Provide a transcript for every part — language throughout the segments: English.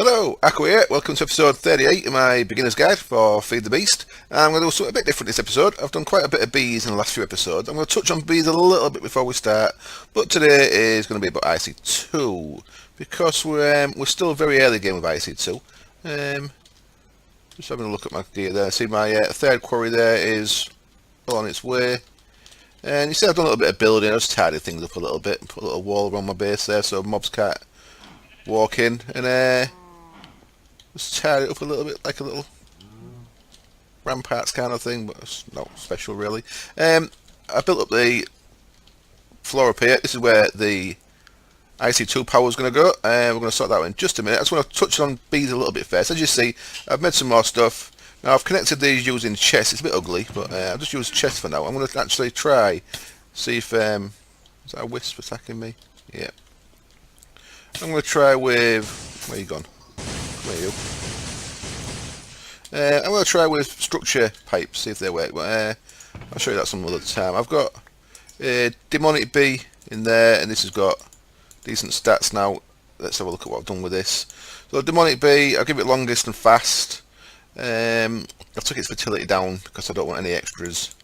Hello, Aqua here. Welcome to episode 38 of my beginner's guide for Feed the Beast. I'm going to do something a bit different this episode. I've done quite a bit of bees in the last few episodes. I'm going to touch on bees a little bit before we start, but today is going to be about IC2 because we're still very early game with IC2. Just having a look at my gear there. See my third quarry there is all on its way. And you see I've done a little bit of building. I just tidied things up a little bit and put a little wall around my base there so mobs can't walk in, and just tied it up a little bit like a little ramparts kind of thing, but it's not special really. I built up the floor up here. This is where the IC2 power is going to go. We're going to sort that out in just a minute. I just want to touch on bees a little bit first. As you see, I've made some more stuff. Now I've connected these using chests. It's a bit ugly, but I'll just use chests for now. I'm going to actually try, see if, is that a wisp attacking me? Yeah. I'm going to try with, where you gone? Where are you? I'm going to try with structure pipes, see if they work, but I'll show you that some other time. I've got a demonic bee in there, and this has got decent stats now. Let's have a look at what I've done with this. So demonic bee, I'll give it longest and fast. I took its fertility down because I don't want any extras.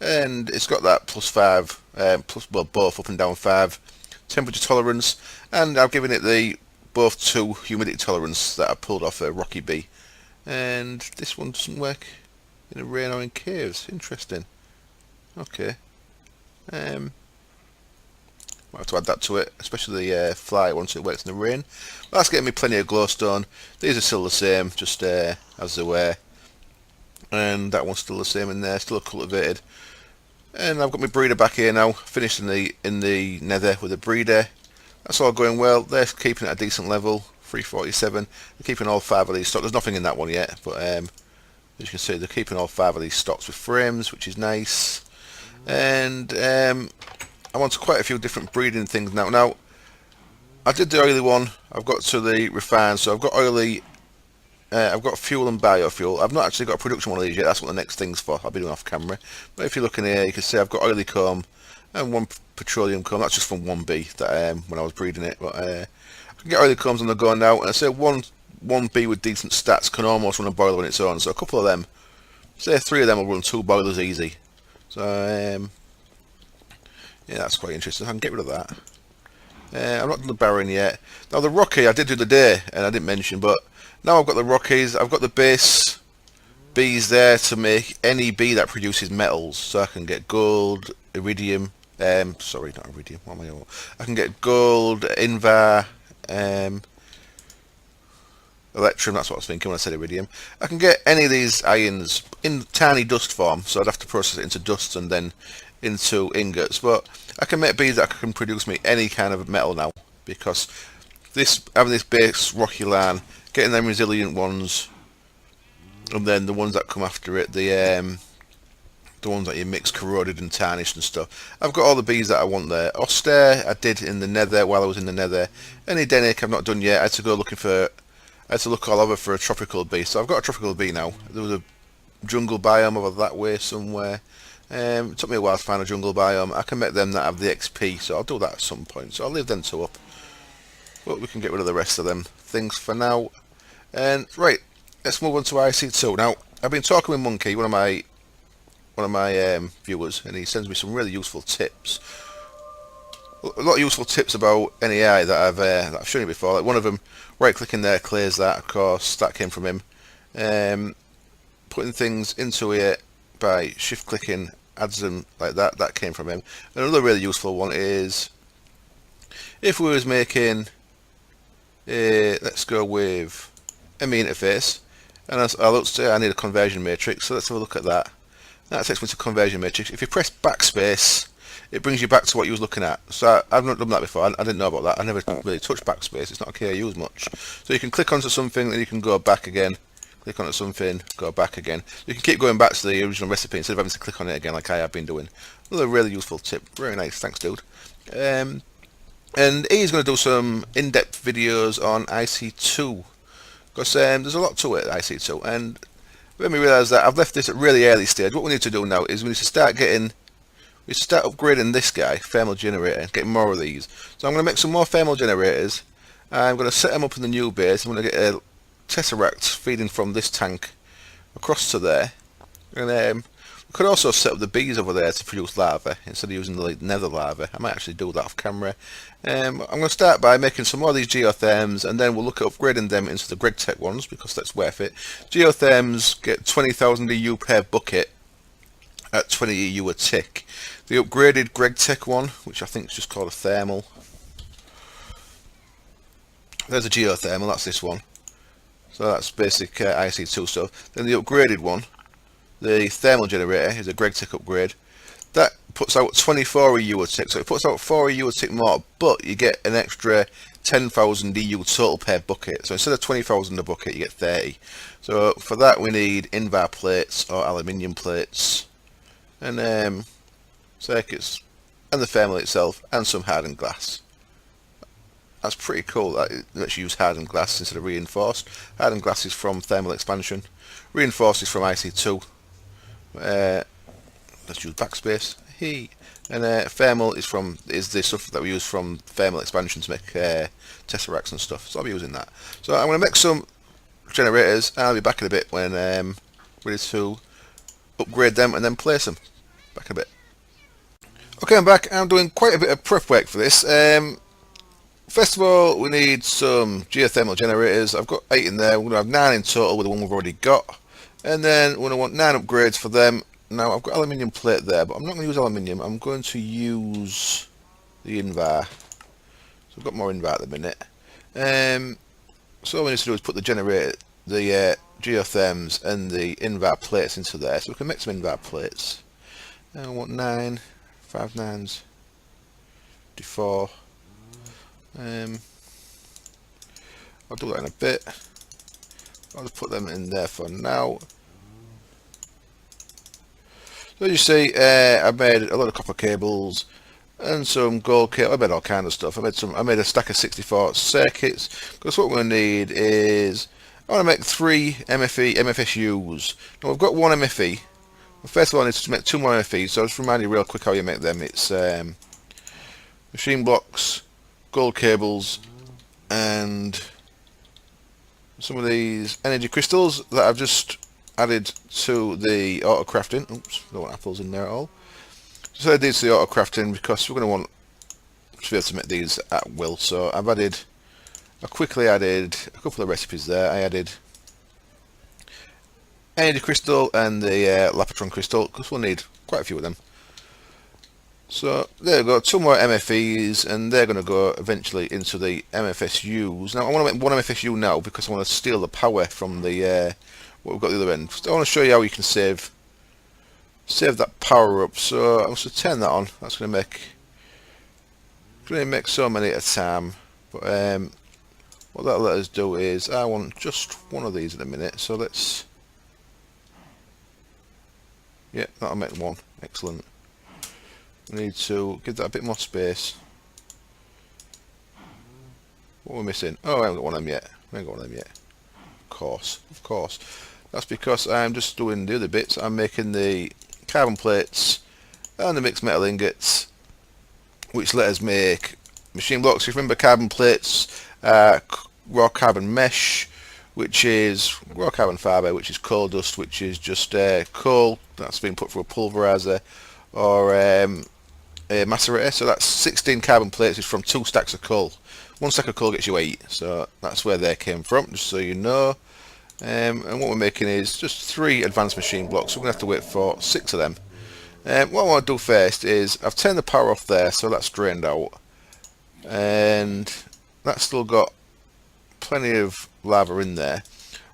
And it's got that +5, plus, well, both up and down 5 temperature tolerance, and I've given it the both 2 humidity tolerance that I pulled off a rocky bee. And this one doesn't work in a rain or in caves. Interesting. Okay. I'll have to add that to it, especially the fly one, so it works in the rain. But that's getting me plenty of glowstone. These are still the same, just as they were. And that one's still the same in there, still cultivated. And I've got my breeder back here now, finished in the nether with a breeder. That's all going well. They're keeping it at a decent level, 347. They're keeping all 5 of these stocks. There's nothing in that one yet, but as you can see, they're keeping all 5 of these stocks with frames, which is nice. And I'm onto quite a few different breeding things now. Now, I did the oily one. I've got to the refined, so I've got oily. I've got fuel and biofuel. I've not actually got a production one of these yet. That's what the next thing's for. I'll be doing off camera. But if you look in here, you can see I've got oily comb and 1 petroleum comb. That's just from 1 bee that when I was breeding it. But I can get oily combs on the go now. And I say one bee with decent stats can almost run a boiler on its own. So a couple of them, say 3 of them will run 2 boilers easy. So yeah, that's quite interesting. I can get rid of that. I'm not done the barren yet. Now the Rocky I did do the day, and I didn't mention, but now I've got the Rockies. I've got the base bees there to make any bee that produces metals. So I can get gold, iridium. Sorry, not iridium. What am I on? I can get gold, invar, electrum. That's what I was thinking when I said iridium. I can get any of these ions in tiny dust form. So I'd have to process it into dust and then into ingots. But I can make bees that can produce me any kind of metal now, because having this base rocky land, getting them resilient ones, and then the ones that come after it, the ones that you mix corroded and tarnished and stuff. I've got all the bees that I want there. Austere I did in the nether while I was in the nether. Any Denic I've not done yet. I had to go looking for, I had to look all over for a tropical bee. So I've got a tropical bee now. There was a jungle biome over that way somewhere. It took me a while to find a jungle biome. I can make them that have the XP, so I'll do that at some point. So I'll leave them 2 up. But we can get rid of the rest of them things for now. And right, let's move on to IC2. Now, I've been talking with Monkey, one of my viewers, and he sends me some really useful tips. A lot of useful tips about NAI that I've shown you before. Like one of them, right-clicking there clears that. Of course, that came from him. Putting things into it by shift-clicking adds them like that. That came from him. Another really useful one is if we was making, let's go with a me interface, and I looked say I need a conversion matrix, so let's have a look at that. That takes me to conversion matrix. If you press backspace, it brings you back to what you was looking at. So I've not done that before. I didn't know about that. I never really touched backspace. It's not a key I use much. So you can click onto something, then you can go back again. Click onto something, go back again. You can keep going back to the original recipe instead of having to click on it again like I have been doing. Another really useful tip. Very nice. Thanks, dude. And he's going to do some in-depth videos on IC2. Because there's a lot to it, IC2, and when we realise that I've left this at a really early stage, what we need to do now is we need to start upgrading this guy, thermal generator, getting more of these. So I'm going to make some more thermal generators, I'm going to set them up in the new base. I'm going to get a tesseract feeding from this tank across to there, and we could also set up the bees over there to produce larvae instead of using the nether larvae. I might actually do that off camera. I'm going to start by making some more of these geotherms, and then we'll look at upgrading them into the GregTech ones because that's worth it. Geotherms get 20,000 EU per bucket at 20 EU a tick. The upgraded GregTech one, which I think is just called a thermal. There's a geothermal, that's this one. So that's basic IC2 stuff. Then the upgraded one, the thermal generator, is a GregTech upgrade. That puts out 24 EU a tick, so it puts out 4 EU a tick more, but you get an extra 10,000 EU total per bucket. So instead of 20,000 a bucket, you get 30. So for that we need invar plates or aluminium plates, and circuits, and the thermal itself, and some hardened glass. That's pretty cool that it lets you use hardened glass instead of reinforced. Hardened glass is from thermal expansion. Reinforced is from IC2. Let's use backspace. And thermal is the stuff that we use from thermal expansion to make tesseracts and stuff. So I'll be using that. So I'm going to make some generators, and I'll be back in a bit when ready to upgrade them and then place them. Back in a bit. Okay, I'm back. I'm doing quite a bit of prep work for this. First of all, we need some geothermal generators. I've got 8 in there. We're going to have 9 in total with the one we've already got. And then we're going to want 9 upgrades for them. Now, I've got aluminium plate there, but I'm not going to use aluminium. I'm going to use the invar. So I've got more invar at the minute. So all we need to do is put the generator, the geotherms and the invar plates into there. So we can make some invar plates. And I want 9, 5 9s, 4. I'll do that in a bit. I'll just put them in there for now. So as you see, I made a lot of copper cables and some gold cable. I made all kind of stuff. I made a stack of 64 circuits because what we're going to need is I want to make 3 MFSUs. Now we've got 1 MFE. Well, first of all, I need to make 2 more MFEs. So I'll just remind you real quick how you make them. It's machine blocks, gold cables, and some of these energy crystals that I've just added to the auto crafting. Oops, don't want apples in there at all. So I did to the auto crafting because we're going to want to be able to make these at will. So I quickly added a couple of recipes there. I added energy crystal and the lapatron crystal because we'll need quite a few of them. So there we go, 2 more MFEs, and they're going to go eventually into the MFSUs. Now I want to make 1 MFSU now because I want to steal the power from the what we've got at the other end. So I want to show you how you can save that power up. So I'm going to turn that on. That's going to make so many at a time. But what that'll let us do is I want just 1 of these in a minute. So let's, yeah, that'll make 1. Excellent. We need to give that a bit more space. What are we missing? Oh, I haven't got 1 of them yet. I haven't got 1 of them yet. Of course. That's because I'm just doing the other bits. I'm making the carbon plates and the mixed metal ingots, which let us make machine blocks. If you remember, carbon plates, raw carbon mesh, which is raw carbon fibre, which is coal dust, which is just coal that's been put through a pulverizer, or a macerator. So that's 16 carbon plates is from 2 stacks of coal. 1 stack of coal gets you 8, so that's where they came from, just so you know. And what we're making is just 3 advanced machine blocks, so we're going to have to wait for 6 of them. What I want to do first is I've turned the power off there, so that's drained out, and that's still got plenty of lava in there.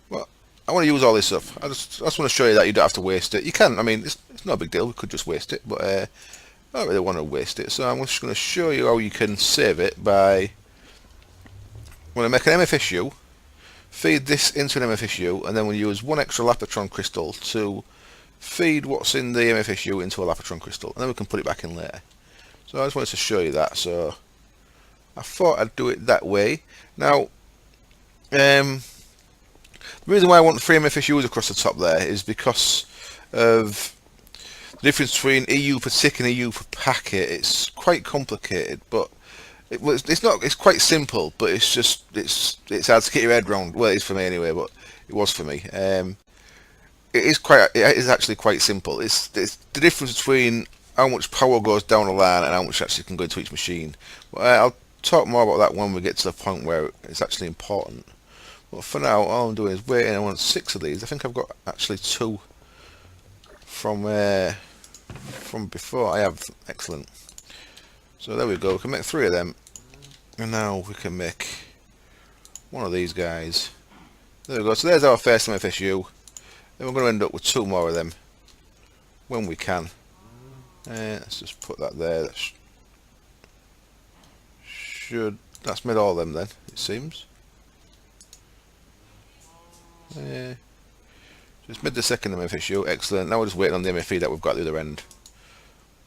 Well, I want to use all this stuff. I just want to show you that you don't have to waste it. You can, I mean, it's not a big deal, we could just waste it, but I don't really want to waste it, so I'm just going to show you how you can save it by, when I make an MFSU, feed this into an MFSU, and then we'll use 1 extra lapatron crystal to feed what's in the MFSU into a lapatron crystal, and then we can put it back in later. So I just wanted to show you that, so I thought I'd do it that way. Now, the reason why I want 3 MFSUs across the top there is because of the difference between EU per tick and EU per packet. It's quite complicated, but Well, it's not. It's quite simple, but it's just it's hard to get your head around. Well, it is for me anyway, but it was for me. It is actually quite simple. It's the difference between how much power goes down the line and how much actually can go into each machine. But I'll talk more about that when we get to the point where it's actually important. But for now, all I'm doing is waiting. I want 6 of these. I think I've got actually 2 from before. I have. Excellent. So there we go. We can make 3 of them, and now we can make one of these guys. There we go. So there's our first MFSU. Then we're going to end up with 2 more of them when we can. Let's just put that there. That's made all of them then, it seems. Just made the second MFSU. Excellent. Now we're just waiting on the MFE that we've got at the other end.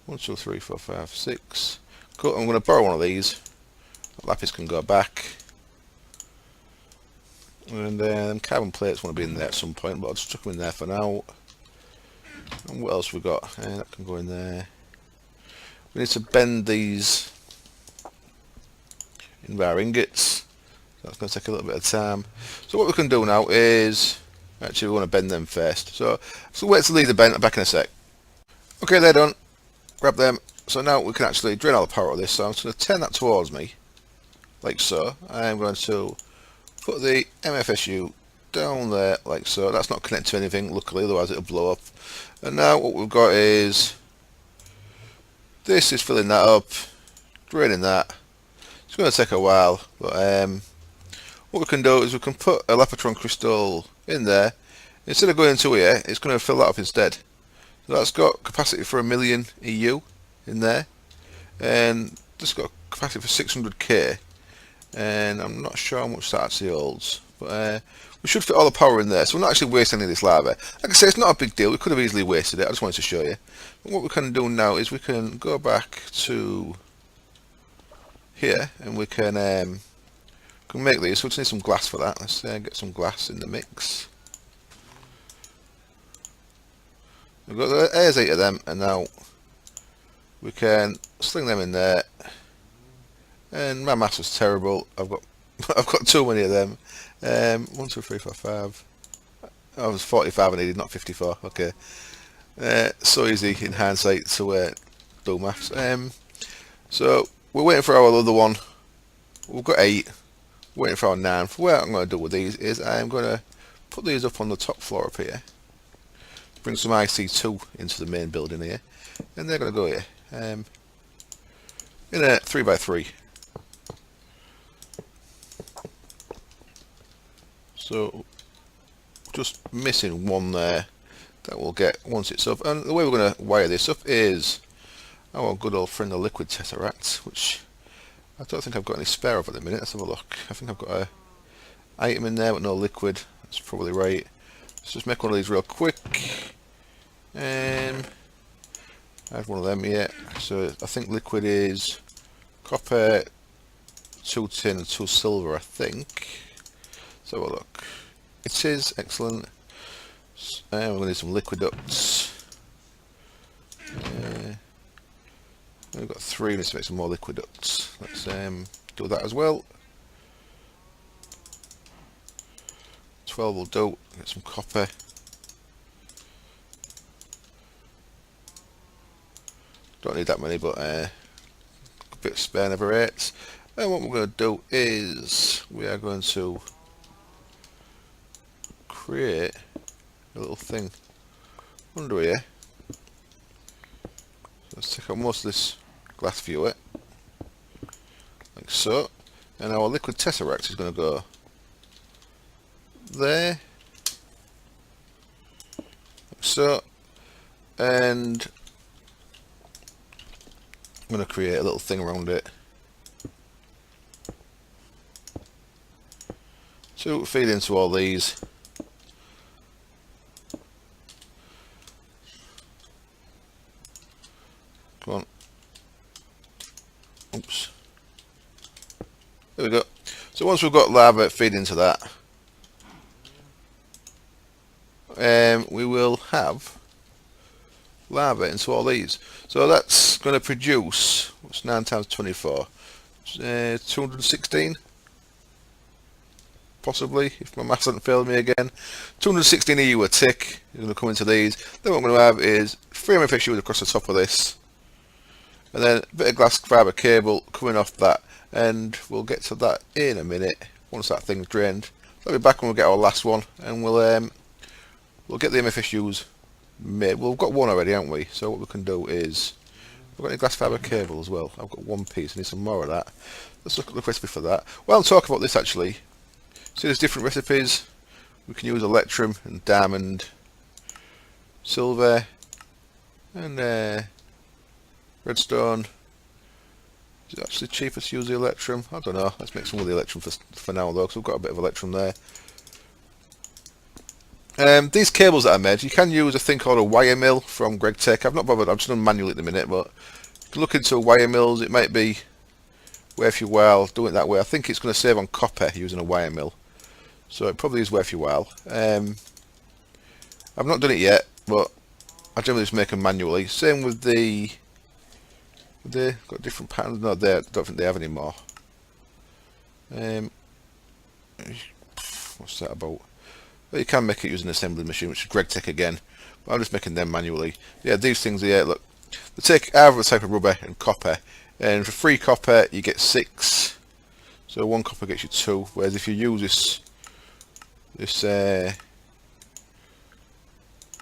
1, 2, 3, 4, 5, 6. Cool. I'm going to borrow one of these. Lapis can go back. And then carbon plates want to be in there at some point, but I'll just chuck them in there for now. And what else we got? That can go in there. We need to bend these in our ingots. That's going to take a little bit of time. So what we can do now is actually we want to bend them first. So wait till these are bent. Back in a sec. Okay, they're done. Grab them. So now we can actually drain all the power of this. So I'm just going to turn that towards me, like so. I'm going to put the MFSU down there, like so. That's not connected to anything, luckily, otherwise it'll blow up. And now what we've got is this is filling that up, draining that. It's going to take a while, but what we can do is we can put a Lapotron crystal in there. Instead of going into here, it's going to fill that up instead. So that's got capacity for 1,000,000 EU in there, and this got capacity for 600k, and I'm not sure how much that actually holds, but we should fit all the power in there, so we're not actually wasting any of this lava. Like I say, it's not a big deal. We could have easily wasted it. I just wanted to show you. But what we can do now is we can go back to here, and we can make these. So we just need some glass for that. Let's get some glass in the mix. We've got there's 8 of them, and now we can sling them in there. And my maths was terrible. I've got too many of them. 1, 2, 3, 4, 5. I was 45 and needed, not 54. Okay. So easy in hindsight to do maths. So we're waiting for our other one. We've got 8. Waiting for our 9. What I'm going to do with these is I'm going to put these up on the top floor up here. Bring some IC2 into the main building here, and they're going to go here in a 3x3. So just missing one there that we'll get once it's up. And the way we're going to wire this up is our good old friend the liquid tesseract, which I don't think I've got any spare of at the minute. Let's have a look. I think I've got a item in there but no liquid. That's probably right. Let's just make one of these real quick. I have one of them here. So I think liquid is copper, 2 tin and 2 silver, I think. Let's have a look. It is excellent. We're going to need some liquid ducts. We've got 3. Let's make some more liquid ducts. Let's do that as well. 12 will do. Get some copper. Don't need that many, but a bit of spare never hurts. And what we're going to do is we are going to create a little thing under here. So let's take out most of this glass viewer, like so, and our liquid tesseract is going to go there, like so, and I'm going to create a little thing around it to feed into all these. Come on. Oops. There we go. So once we've got lava feed into that, we will have lava into all these. So that's going to produce, what's 9 times 24? 216, possibly, if my maths hasn't failed me again. 216 EU a tick is going to come into these. Then what I'm going to have is 3 MFSUs across the top of this, and then a bit of glass fibre cable coming off that, and we'll get to that in a minute once that thing's drained. I'll be back when we get our last one, and we'll get the MFSUs made. Well, we've got one already, haven't we? So what we can do is, we've got any glass fibre cable as well. I've got one piece, I need some more of that. Let's look at the recipe for that. While I'm talking about this, actually, see there's different recipes. We can use electrum and diamond, silver, and redstone. Is it actually cheaper to use the electrum? I don't know. Let's make some of the electrum for now though, because we've got a bit of electrum there. These cables that I made, you can use a thing called a wire mill from Greg Tech. I've not bothered, I'm just doing manually at the minute, but you can look into wire mills. It might be worth your while doing it that way. I think it's going to save on copper using a wire mill, so it probably is worth your while. I've not done it yet, but I generally just make them manually. Same with they've got different patterns. No, I don't think they have any more. What's that about? Well, you can make it using an assembly machine, which is Greg Tech again, but I'm just making them manually. Yeah, these things here, look, they take either a type of rubber and copper, and for 3 copper you get 6, so 1 copper gets you 2, whereas if you use this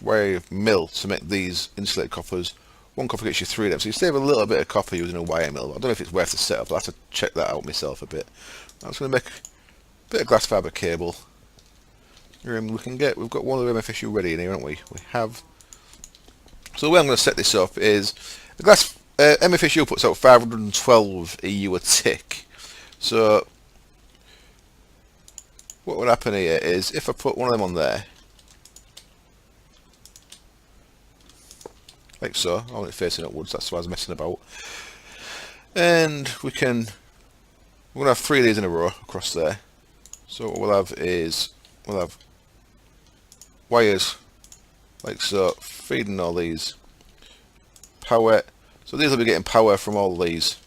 wire mill to make these insulated coppers, 1 copper gets you 3 of them, so you save a little bit of copper using a wire mill. I don't know if it's worth the setup, I'll have to check that out myself a bit. I'm just going to make a bit of glass fibre cable. We've got one of the MFSU ready in here, haven't we? We have. So the way I'm going to set this up is the glass MFSU puts out 512 EU a tick. So what would happen here is if I put one of them on there, like so, I want it facing upwards. That's why I was messing about. And we're going to have 3 of these in a row across there. So what we'll have is we'll have wires like so feeding all these power, so these will be getting power from all these.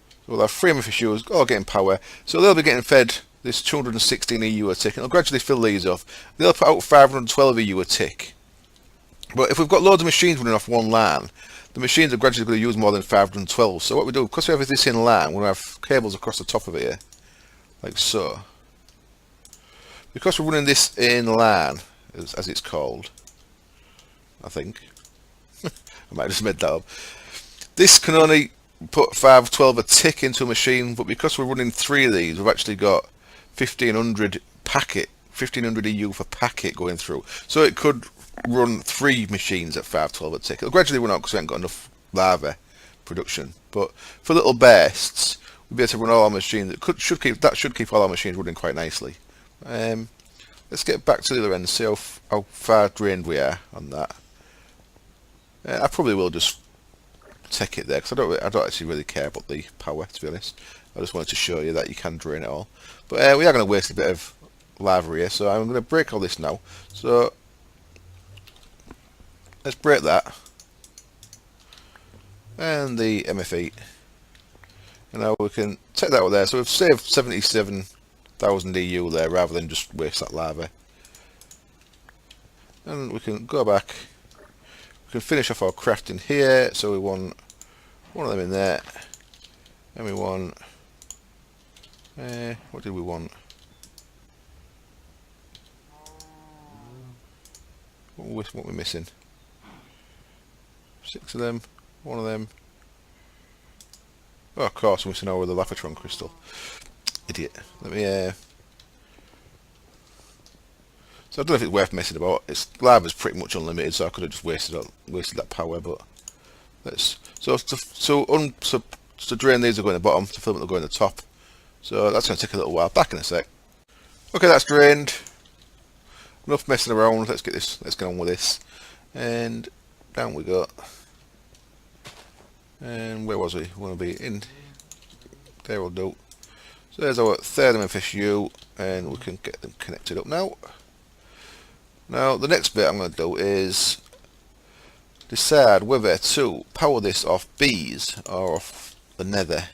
So we'll have 3 MFSUs all getting power, so they'll be getting fed this 216 EU a tick, and I'll gradually fill these off. They'll put out 512 EU a tick, but if we've got loads of machines running off one LAN, the machines are gradually going to use more than 512. So what we do, because we have this in LAN, we're going to have cables across the top of it here like so. Because we're running this in LAN, as it's called, I think, I might have just made that up, this can only put 512 a tick into a machine, but because we're running 3 of these, we've actually got 1500 EU for packet going through, so it could run 3 machines at 512 a tick. It'll gradually run out because we haven't got enough lava production, but for little bursts we'll be able to run all our machines. Should keep all our machines running quite nicely. Let's get back to the other end and see how far drained we are on that. I probably will just take it there because I don't actually really care about the power, to be honest. I just wanted to show you that you can drain it all. But we are going to waste a bit of lava here, so I'm going to break all this now. So let's break that and the MF8, and now we can take that out there. So we've saved 77,000 EU there rather than just waste that lava. And we can go back, we can finish off our crafting here. So we want one of them in there, and we want what did we want? What we're missing? 6 of them, 1 of them. Oh, of course, we're missing over the Lavatron crystal. Idiot. Let me so I don't know if it's worth messing about. Lava's pretty much unlimited, so I could have just wasted that power. But let's to drain these will go in the bottom, to fill them will go in the top. So that's going to take a little while. Back in a sec. Okay, that's drained. Enough messing around. Let's get on with this. And down we go. And where was we? We want to be in there. Will do. So there's our 3rd MFSU, and we can get them connected up now. Now the next bit I'm going to do is decide whether to power this off bees or off the nether.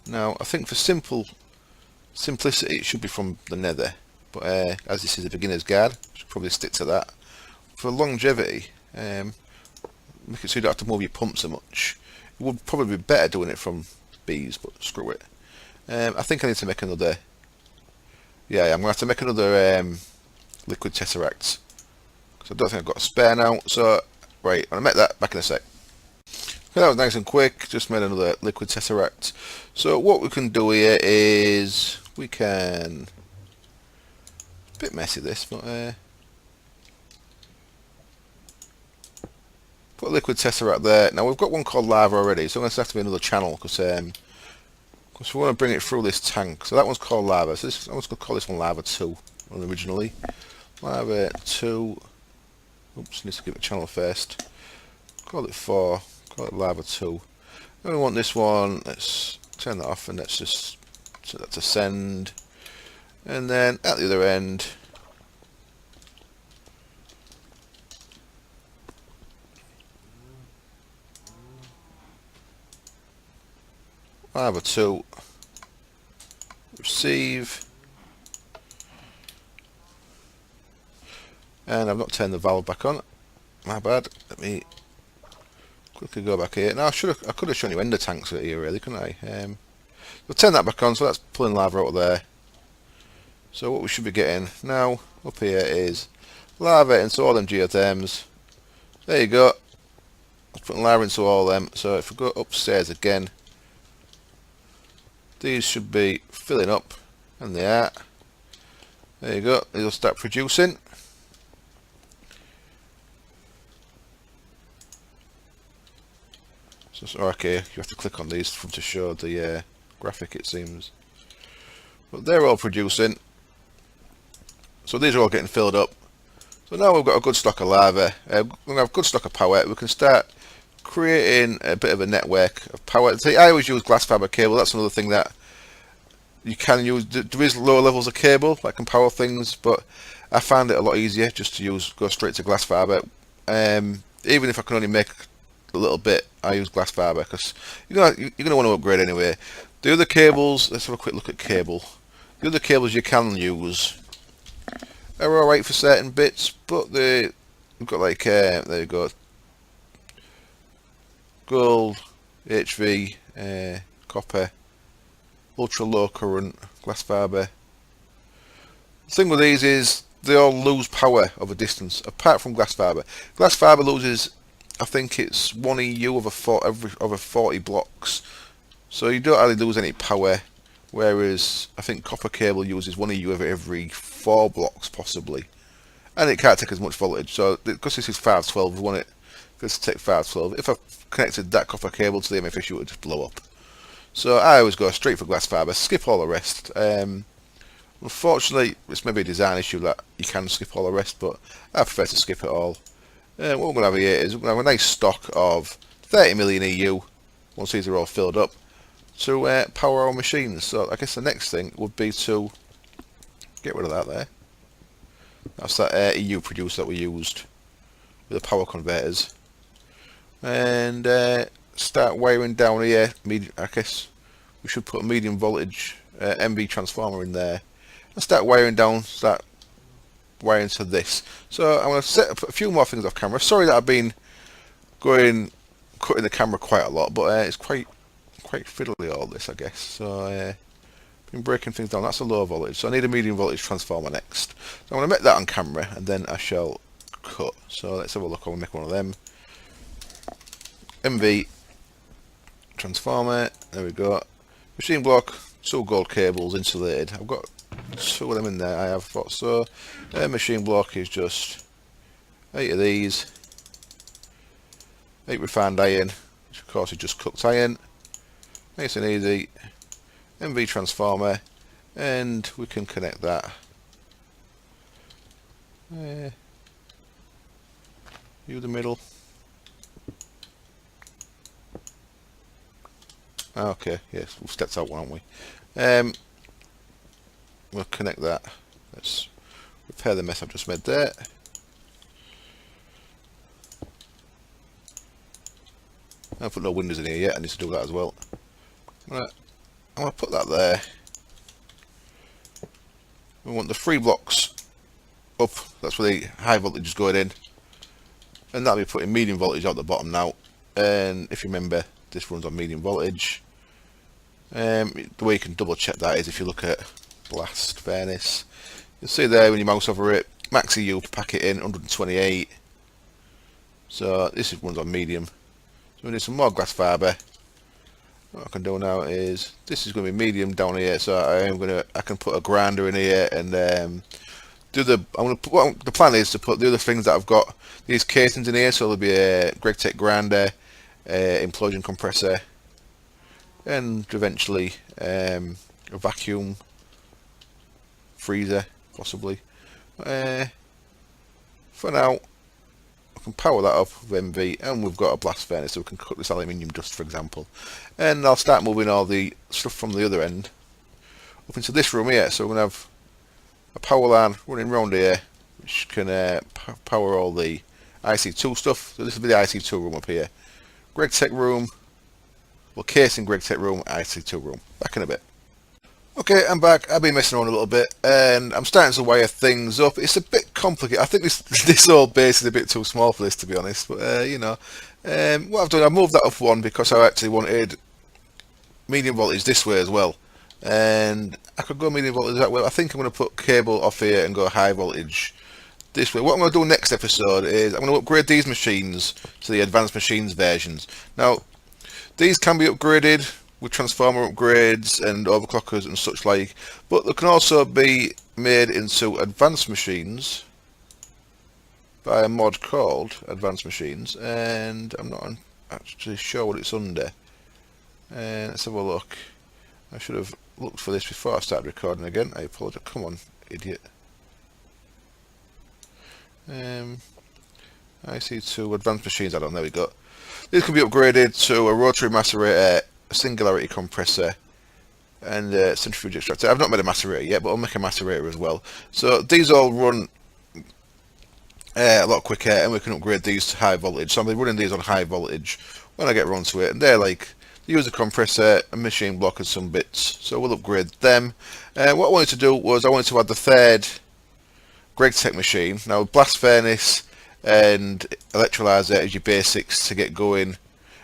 Now I think for simplicity it should be from the nether, but as this is a beginner's guide, I should probably stick to that. For longevity, make it so you don't have to move your pump so much. It would probably be better doing it from bees, but screw it. I think I need to make another. Yeah, I'm gonna have to make another liquid tesseract, because I don't think I've got a spare now. So right, I'll make that back in a sec. Okay, that was nice and quick. Just made another liquid tesseract. So what we can do here is we can, a bit messy this, but put a liquid tesseract there. Now we've got one called lava already, so I'm going to have to be another channel because we want to bring it through this tank. So that one's called lava. So I'm just going to call this one lava 2 originally. Lava 2. Oops, needs to give it a channel first. Call it 4. Call it lava 2. Then we want this one. Let's turn that off and let's just set that to send. And then at the other end, lava 2. Receive. And I've not turned the valve back on. My bad. Let me quickly go back here. Now I could have shown you ender tanks here really, couldn't I? We'll turn that back on, so that's pulling lava out of there. So what we should be getting now up here is lava into all them geotherms. There you go. Let's put lava into all them. So if we go upstairs again, these should be filling up, and they are. There you go. They'll start producing. So okay, you have to click on these to show the graphic, it seems. But they're all producing. So these are all getting filled up. So now we've got a good stock of lava. We have a good stock of power. We can start creating a bit of a network of power. See, I always use glass fiber cable. That's another thing that you can use. There is lower levels of cable that can power things, but I find it a lot easier just to go straight to glass fiber. Even if I can only make a little bit, I use glass fiber because you're gonna want to upgrade anyway. The other cables, let's have a quick look at cable. The other cables you can use are alright for certain bits, but we've got like there you go, gold, HV, copper, ultra low current, glass fiber. The thing with these is they all lose power over distance, apart from glass fiber. Glass fiber loses, I think it's 1 EU over 40 blocks, so you don't really lose any power. Whereas I think copper cable uses 1 EU over every 4 blocks possibly, and it can't take as much voltage. So because this is 512, we want it to take 512. If I connected that copper cable to the MF issue, it would just blow up. So I always go straight for glass fiber, skip all the rest. Unfortunately, it's maybe a design issue that you can skip all the rest, but I prefer to skip it all. What we're going to have here is we're going to have a nice stock of 30 million EU, once these are all filled up, to power our machines. So I guess the next thing would be to get rid of that there. That's that EU producer that we used with the power converters. And start wiring down here. I guess we should put a medium voltage MV transformer in there. And start wiring down, start wiring to this. So I'm going to set up a few more things off camera. Sorry that I've been cutting the camera quite a lot, but it's quite fiddly all this, I guess. So been breaking things down. That's a low voltage, so I need a medium voltage transformer next. So I'm going to make that on camera, and then I shall cut. So let's have a look. I'll make one of them. MV transformer. There we go. Machine block. 2 gold cables insulated. I've got 2 of them in there. I have thought so. Machine block is just 8 of these. 8 refined iron, which of course is just cooked iron. Nice and easy. MV transformer, and we can connect that. You the middle. Okay, yes, we've stepped out one, haven't we? We'll connect that. Let's repair the mess I've just made there. I've put no windows in here yet. I need to do that as well. Right. I'm going to put that there. We want the 3 blocks up, that's where the high voltage is going in, and that'll be putting medium voltage out the bottom now. And if you remember, this runs on medium voltage. The way you can double check that is if you look at blast furnace, you'll see there when you mouse over it, max EU per packet in 128. So this runs on medium. So we need some more glass fibre. What I can do now is, this is going to be medium down here, so I can put a grinder in here and the plan is to put the other things that I've got, these casings in here, so there'll be a GregTech grinder, implosion compressor, and eventually a vacuum freezer possibly. For now I can power that up with MV, and we've got a blast furnace so we can cook this aluminium dust, for example. And I'll start moving all the stuff from the other end up into this room here. So we're going to have a power line running around here which can power all the IC2 stuff. So this will be the IC2 room up here. GregTech room, well, casing GregTech room, IC2 room. Back in a bit. Okay, I'm back. I've been messing around a little bit and I'm starting to wire things up. It's a bit complicated. I think this whole base is a bit too small for this, to be honest, but you know, what I've done, I've moved that up one because I actually wanted medium voltage this way as well, and I could go medium voltage that way. I think I'm going to put cable off here and go high voltage this way. What I'm going to do next episode is I'm going to upgrade these machines to the advanced machines versions. Now these can be upgraded with transformer upgrades and overclockers and such like, but they can also be made into advanced machines by a mod called advanced machines, and I'm not actually sure what it's under. Let's have a look. I should have looked for this before I started recording again. I apologize. Come on, idiot. IC2 advanced machines add-on, there we go. These can be upgraded to a rotary macerator, a singularity compressor, and a centrifuge extractor. I've not made a macerator yet, but I'll make a macerator as well. So these all run a lot quicker, and we can upgrade these to high voltage. So I'll be running these on high voltage when I get around to it, and they're like the user compressor, a machine block, and some bits. So we'll upgrade them. What I wanted to do was I wanted to add the third GregTech machine. Now blast furnace and electrolyzer as your basics to get going.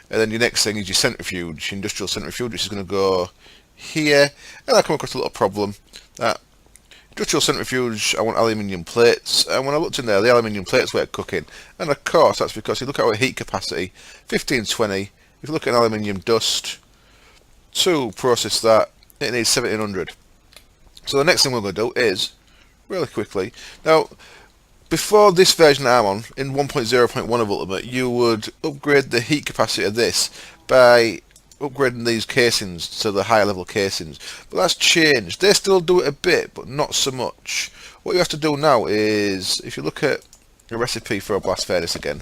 And then your next thing is your centrifuge, industrial centrifuge, which is going to go here. And I come across a little problem. That industrial centrifuge, I want aluminium plates. And when I looked in there, the aluminium plates weren't cooking. And of course, that's because you look at our heat capacity, 1520. If you look at an aluminium dust, to process that, it needs 1700. So the next thing we're going to do is, really quickly, now, before this version I'm on, in 1.0.1 of Ultimate, you would upgrade the heat capacity of this by upgrading these casings to the higher level casings. But that's changed. They still do it a bit, but not so much. What you have to do now is, if you look at a recipe for a blast furnace again,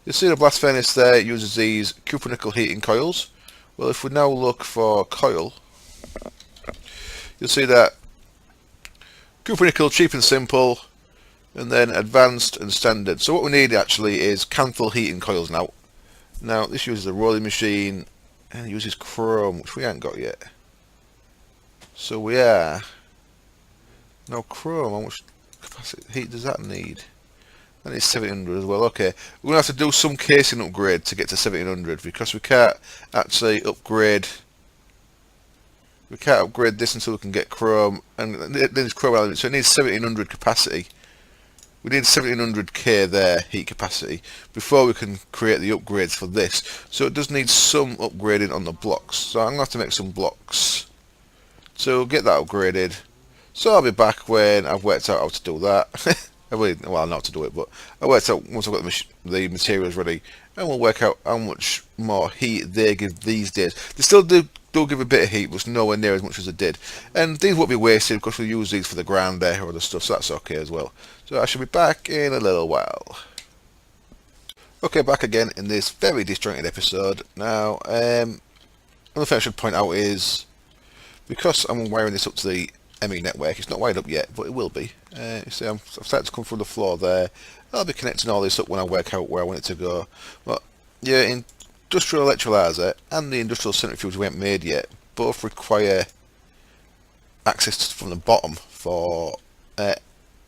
you'll see the blast furnace there uses these copper nickel heating coils. Well, if we now look for coil, you'll see that copper nickel, cheap and simple, and then advanced and standard. So what we need actually is Canthal heating coils now. Now this uses a rolling machine and it uses chrome, which we haven't got yet. So we are now chrome. How much capacity heat does that need? That needs 1700 as well. Okay, we're gonna have to do some casing upgrade to get to 1700 because we can't actually upgrade. We can't upgrade this until we can get chrome, and then it's chrome element, so it needs 1700 capacity. We need 1700k there, heat capacity, before we can create the upgrades for this. So it does need some upgrading on the blocks. So I'm going to have to make some blocks to get that upgraded. So I'll be back when I've worked out how to do that. Well, I know how to do it, but I worked out once I've got the materials ready, and we'll work out how much more heat they give these days. They still do give a bit of heat, but it's nowhere near as much as they did. And these won't be wasted because we'll use these for the grinder or other stuff, so that's okay as well. So I shall be back in a little while. Okay, back again in this very disjointed episode. Now, another thing I should point out is, because I'm wiring this up to the ME network, it's not wired up yet, but it will be. You see, I've started to come through the floor there. I'll be connecting all this up when I work out where I want it to go. But yeah, industrial electrolyzer and the industrial centrifuge we haven't made yet. both require access from the bottom for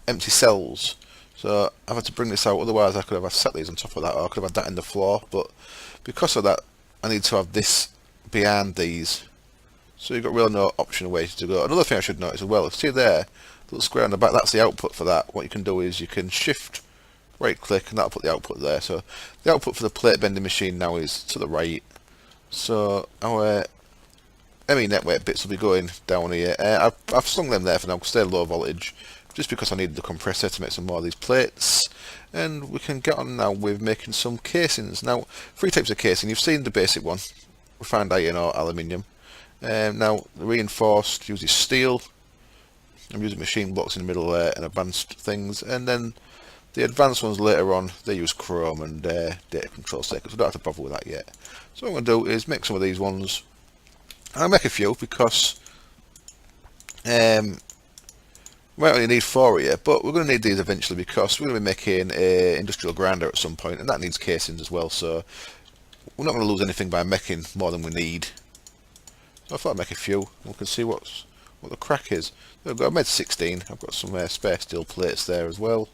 empty cells. So I've had to bring this out, otherwise I could have set these on top of that, or I could have had that in the floor, but because of that I need to have this behind these. So you've got really no optional way to go. Another thing I should notice as well, see there, the little square on the back, that's the output for that. What you can do is you can shift right click and that'll put the output there. So the output for the plate bending machine now is to the right. So our ME network bits will be going down here. I've slung them there for now because they're low voltage, just because I need the compressor to make some more of these plates. And we can get on now with making some casings. Now, 3 types of casing. You've seen the basic one, refined iron or aluminium. Now, the reinforced uses steel. I'm using machine blocks in the middle there and advanced things. And then the advanced ones later on, they use chrome and data control circuits. We don't have to bother with that yet. So what I'm going to do is make some of these ones. I'll make a few because we might only need 4 here, but we're going to need these eventually because we're going to be making an industrial grinder at some point, and that needs casings as well. So we're not going to lose anything by making more than we need. So I thought I'd make a few. We can see what the crack is. I've made 16. I've got some spare steel plates there as well.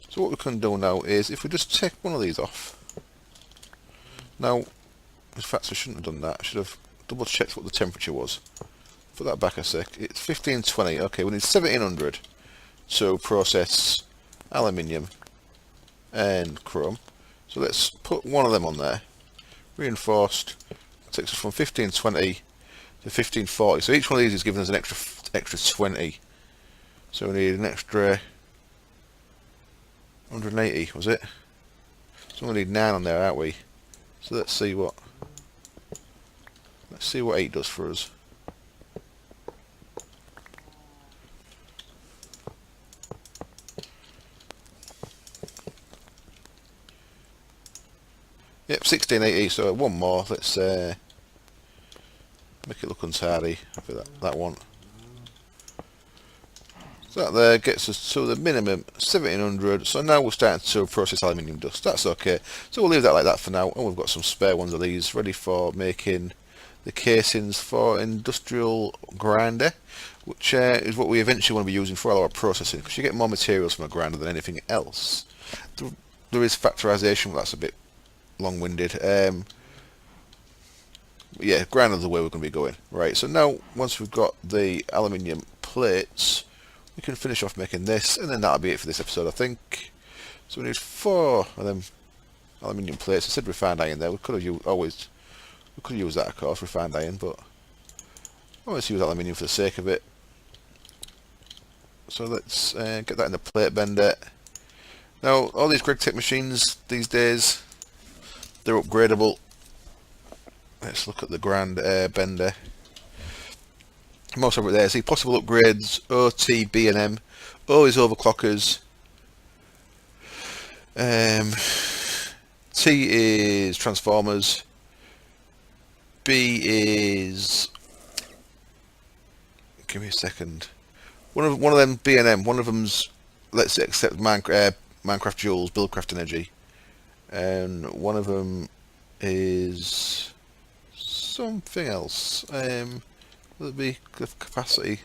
So what we can do now is if we just take one of these off. Now, in fact, I shouldn't have done that. I should have double checked what the temperature was. Put that back a sec. It's 1520. Okay, we need 1700 to process aluminium and chrome. So let's put one of them on there. Reinforced. That takes us from 1520 to 1540. So each one of these is giving us an extra 20. So we need an extra 180, was it? So we need 9 on there, aren't we? So let's see what 8 does for us. Yep, 1680. So one more. Let's make it look untidy. I feel that one. So that there gets us to the minimum 1700. So now we're starting to process aluminium dust. That's okay. So we'll leave that like that for now. And we've got some spare ones of these ready for making the casings for industrial grinder, which is what we eventually want to be using for all our processing, because you get more materials from a grinder than anything else. There is factorization, but that's a bit long-winded. Yeah, grinder's the way we're going to be going. Right, so now once we've got the aluminium plates, we can finish off making this, and then that'll be it for this episode, I think. So we need 4 of them aluminium plates. I said refined iron there. We could have used that, of course, refined iron, but I always use aluminium for the sake of it. So let's get that in the plate bender. Now, all these GregTech machines these days, they're upgradable. Let's look at the grand bender. Most of it there. See possible upgrades: O, T, B, and M. O is overclockers. T is transformers. B is. Give me a second. One of them B and M. One of them's, let's say, accept Minecraft Joules, Buildcraft Energy, and one of them is something else. Will it be the capacity?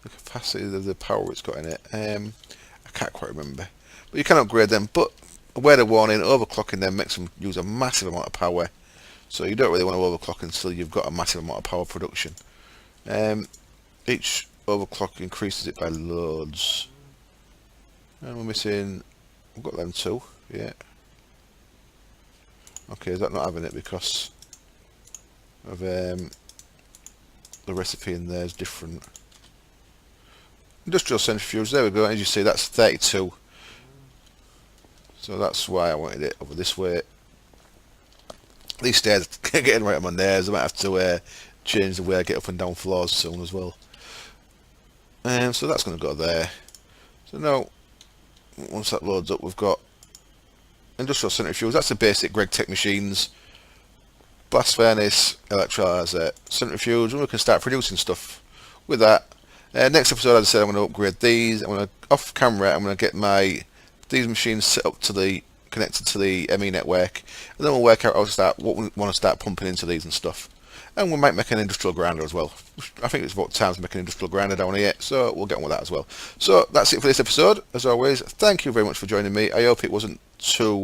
The capacity of the power it's got in it. I can't quite remember. But you can upgrade them. But a word of warning: overclocking them makes them use a massive amount of power. So you don't really want to overclock until you've got a massive amount of power production. Each overclock increases it by loads. And we're missing. We've got them 2. Yeah. Okay, is that not having it because of the recipe in there is different? Industrial centrifuge, there we go. As you see, that's 32. So that's why I wanted it over this way. These stairs are getting right on my nerves. I might have to change the way I get up and down floors soon as well. So that's going to go there. So now, once that loads up, we've got industrial centrifuge. That's the basic GregTech machines. Blast furnace, electrolyzer, centrifuge, and we can start producing stuff with that. Next episode, as I said, I'm going to upgrade these. I'm going to, off camera, I'm going to get these machines set up to connected to the ME network, and then we'll work out what we want to start pumping into these and stuff. and we might make an industrial grinder as well. I think it's about time to make an industrial grinder down here, so we'll get on with that as well. So that's it for this episode. As always, thank you very much for joining me. I hope it wasn't too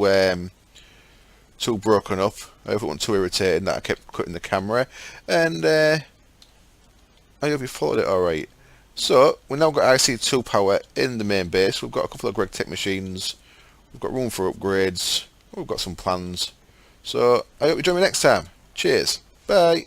broken up. I hope it wasn't too irritating that I kept cutting the camera, and I hope you followed it alright. So we've now got IC2 power in the main base. We've got a couple of GregTech machines. We've got room for upgrades. We've got some plans. So I hope you join me next time. Cheers. Bye.